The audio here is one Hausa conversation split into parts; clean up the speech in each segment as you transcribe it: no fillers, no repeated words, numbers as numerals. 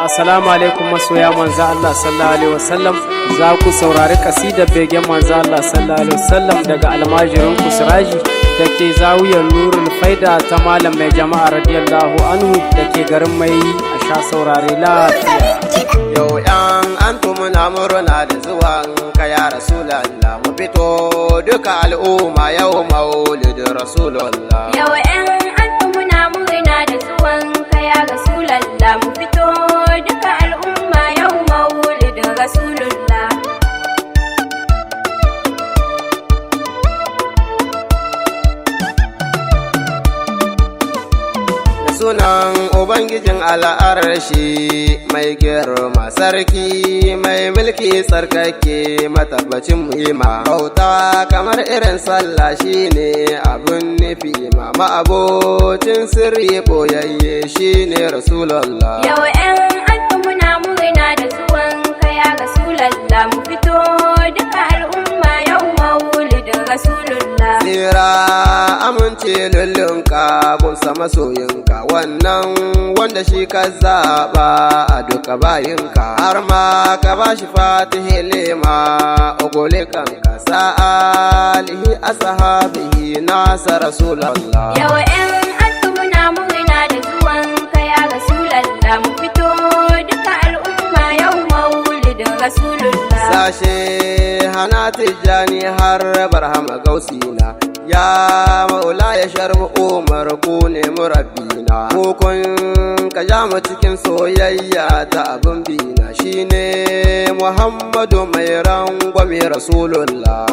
Assalamu alaikum masoya manzo Allah sallallahu alaihi wasallam. Za ku saurari kasidar begen manzo Allah sallallahu alaihi wasallam daga almajirin Kusraji da ke zawiyar Nurul Faida ta Malam Mai Jama'a radiyallahu anhu da ke garin Mai a sha saurare lafiya. Yau yan antum muna murna da zuwan ka ya Rasulallah, mu fito duka al'umma yau maulidin Rasulullah. Yau yan antum muna murna da zuwan ka ya Rasulallah, mu fito duka al'umma yau maulidin Rasulullah. Sunan Ubangijin al'arshi mai girma sarki mai mulki tsarkake matabbacin muhimma. Bauta kamar irin sallah shine abun nufi mama abocin sirri boyayye shine Rasulullah. Yau yan antum muna murna da zuwan ka ya Rasulallah, mu fito duka al'umma yau maulidin Rasulullah. Tsira amince lullunka kun sama soyinka, wannan wanda shi ka zaɓa a duka bayinka, har ma ka ba shi fatihi lema ogole kanka sa'alihi asahabihi nasa Rasulallah. Yau yan antum muna murna da zuwan ka ya Rasulallah, mu fito duka al'umma yau maulidin Rasulullah. Sashe hana tijjani har barhama gausina, ya maula ya sharmu umar ku ne murabbina, hukun ka ja mu cikin soyayya ta abin bina, shine Muhammadu mai rangwame Rasulullah.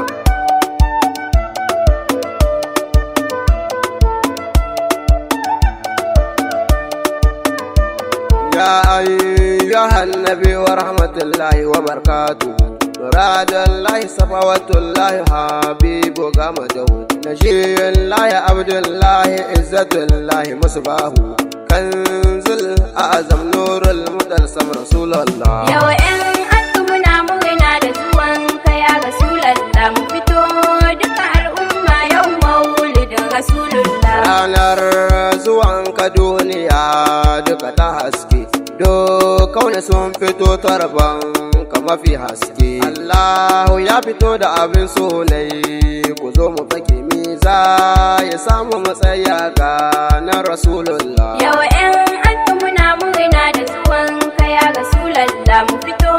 Ya ayyuhan nabi wa rahmatullahi wa barakatuhu, muradallahi safawatullahi habibu gamadahu, najiyullahi abdullahi izzatullahi musbahu, kanzul a'azam nurul mutalsam Rasulullah. Yau yan antum muna murna da zuwan ka ya Rasulallah, mu fito duka al'umma yau maulidin Rasulullah. Ranar zuwan ka duniya duka ta haske, kauna sun fito tarban ka mafi haske. Allahu ya fito da abin sonai, ku zo mu fake miza ya samu matsaya ga na Rasulullah. Yau yan antum muna murna da zuwan ka ya Rasulallah, mu fito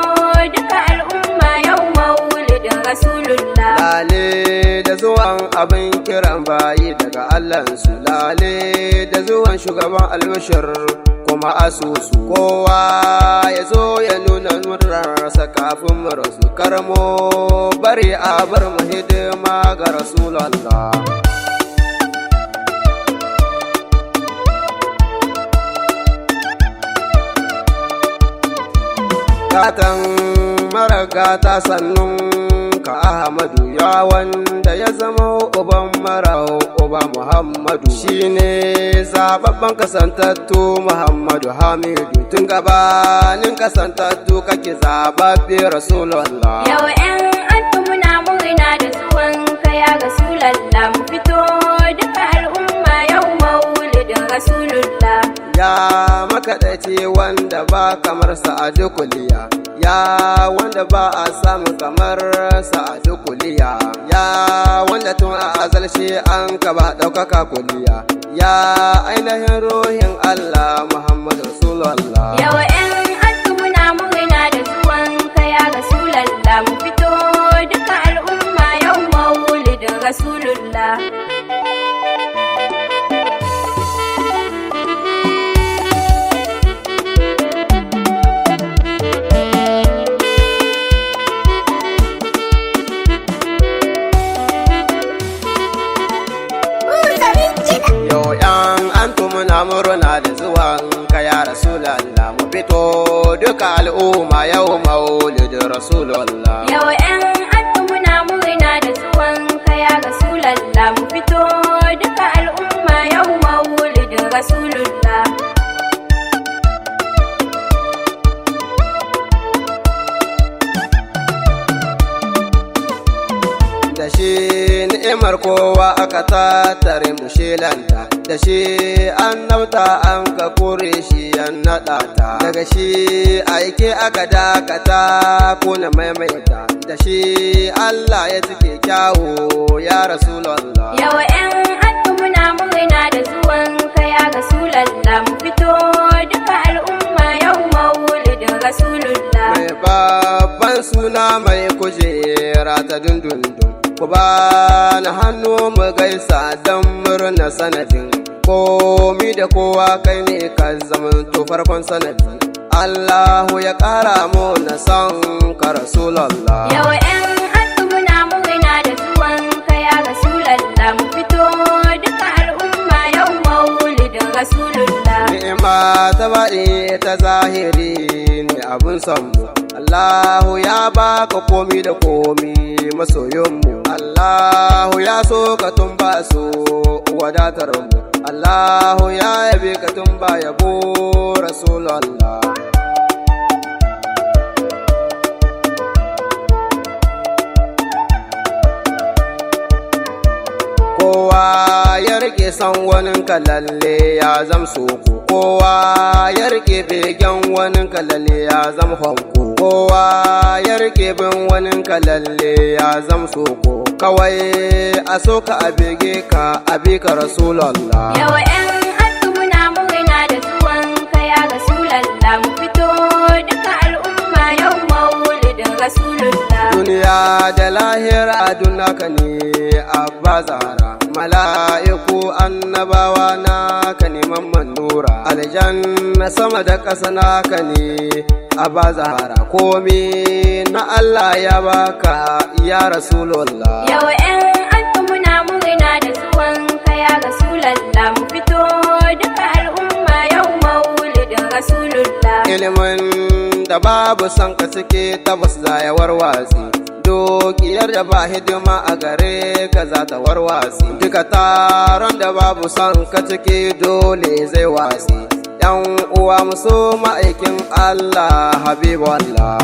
duka al'umma yau maulidin Rasulullah. Lale da zuwan abin kiran bayi daga Allahnsu, lale da zuwan shugaban albashir kuma asusu, kowa ya zo ya nuna murarsa kafin mu rasu, karmo bari a bar mu hidima ga Rasulallah. Gatan maragata sannun ka Ahmadu, ya wanda ya zama uban marau uba Muhammadu, shine zababban kasantattu Muhammadu Hamidu, tun gabanin kasantattu kake zababbe Rasulullah. Yau yan antum muna murna da zuwan ka ya Rasulallah, mu fito duka al'umma yau maulidin Rasulullah. Ya makaɗaici wanda ba kamar sa'adu kuliya, ya wanda ba a samu kamar sa'adu kuliya, ya wanda tun a azalce an ka ba ɗaukaka kuliya, ya ainihin ruhin Allah Muhammadu Rasulullah. Yau yan antum muna murna da zuwan ka ya Rasulallah, mu fito duka al'umma yau maulidin Rasulullah. Yau yan antum muna murna da zuwan ka ya Rasulallah, mu fito duka al'umma yau maulidin Rasulullah. Yau yan antum muna murna da zuwan ka ya Rasulallah, mu fito duka al'umma yau maulidin Rasulullah. Da shi ni'imar kowa aka tattare mu shelanta, da shi annabta an ka kore shi yan naɗa ta, daga shi aike aka dakata ko na maimaita, da shi Allah ya cike kyawo ya Rasulallah. Yawa 'yan hannu muna murna da zuwan ka ya Rasulallah, mu fito duka al'umma yau maulidin Rasulullah. Mai babban suna mai kujera ta dundundun, ku ba na hannu mu gaisa don murna sanadin, komi da kowa kai ne ka zamanto farkon sanadi. Allahu ya ƙara mu na son ka Rasulallah. Yawa 'yan hannu muna murna da zuwan ka ya Rasulallah, mu fito duka al'umma yau maulidin Rasulullah. Ni'ima ta baɗi ta zahiri ne abun son mu, Allahu ya baka komi da komi masoyinmu, Allahu ya so ka tun ba so wadatar mu, Allahu ya yabe ka tun ba yabo Rasulallah. Kowa ya rike san wani kalalle ya zam soko, kowa ya rike begen wani kalalle ya zam honko, kowa ya rike bin wani kalalle ya zam soko, kawai a soka a bege ka a bi ka Rasulallah. Yawa 'yan hannu muna murna da zuwan ka ya Rasulallah, mu fito duka al'umma yau maulidin Rasulullah. Duniya da lahira dunaka ne abba zara, mala'iku annabawa naka neman manura, aljanna sama da ƙasa naka ne abba zara, komi na Allah ya baka ya Rasulullah. Yawa 'yan hannu muna murna da zuwan ka ya Rasulallah, mu fito duka al'umma yau maulidin Rasulullah. Ilimin da babu son ka cike tabbas za ya warwatsi, dukiyar da ba hidima a gare ka za ta warwatsi, duka taron da babu son ka cike dole zai watsi. Yan uwa muso ma'aikin Allah Habibu Allah.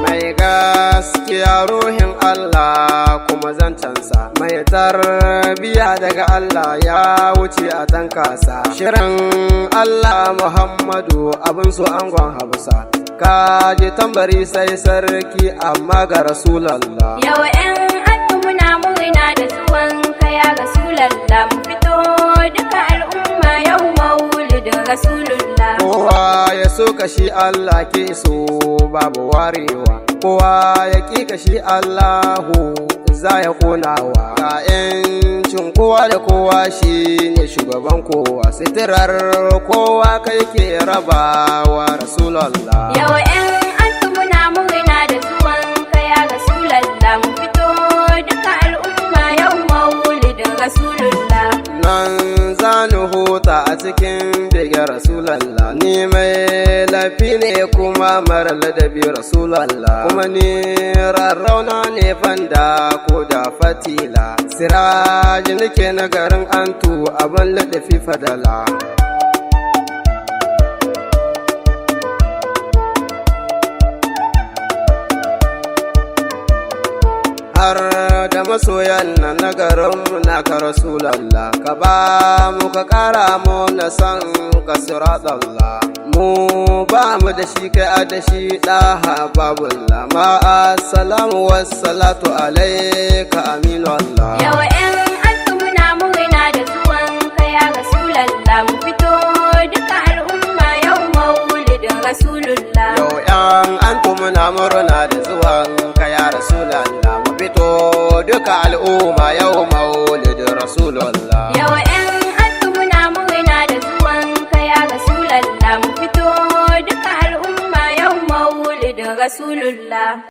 Mai gaskiya ruhin Allah kuma zancensa, mai tarbiya daga Allah ya wuce a tankasa, shirin Allah Muhammadu abin su angon Hafsa, ka je tambari sai sarki amma ga Rasulallah. Yawa 'yan hannu muna murna da zuwan ka ya Rasulallah, mu fito duka al'umma yau maulidin Rasulullah. Kowa ya so ka shi Allah ke so babu warewa, kowa ya ƙi ka shi Allahu za ya ƙonawa, ga 'yancin kowa da kowa shi ne shugaban kowa, sitirar kowa kai ke rabawa Rasulallah. Yawa 'yan hannu muna murna da zuwan ka ya Rasulallah, mu fito duka al'umma yau maulidin Rasulullah. Nan zanu huta a cikin bege Rasulallah, ni mai lafi ne kuma mara ladabi Rasulallah, kuma ni rarrauna ne fanda ko da fatila, siraji nake na garin antu abin ladafi fadala. Har da masoyan nan na garinmu na ka Rasulallah, ka ba mu ka ƙara mu na san ka Siratallah, mu ba mu da shi kai a da shi ɗaha babullah, ma assalamu wassalatu alaika aminu Allah. Yawa 'yan hannu muna murna da zuwan ka ya Rasulallah, mu fito duka al'umma yau maulidin Rasulullah. Yau 'yan antu muna murna da zuwan ka ya Rasulallah, mu fito duka al'umma yau maulidin Rasulullah. Yawa 'yan hannu muna murna da zuwan ka ya Rasulallah, mu fito duka al'umma yau maulidin Rasulullah.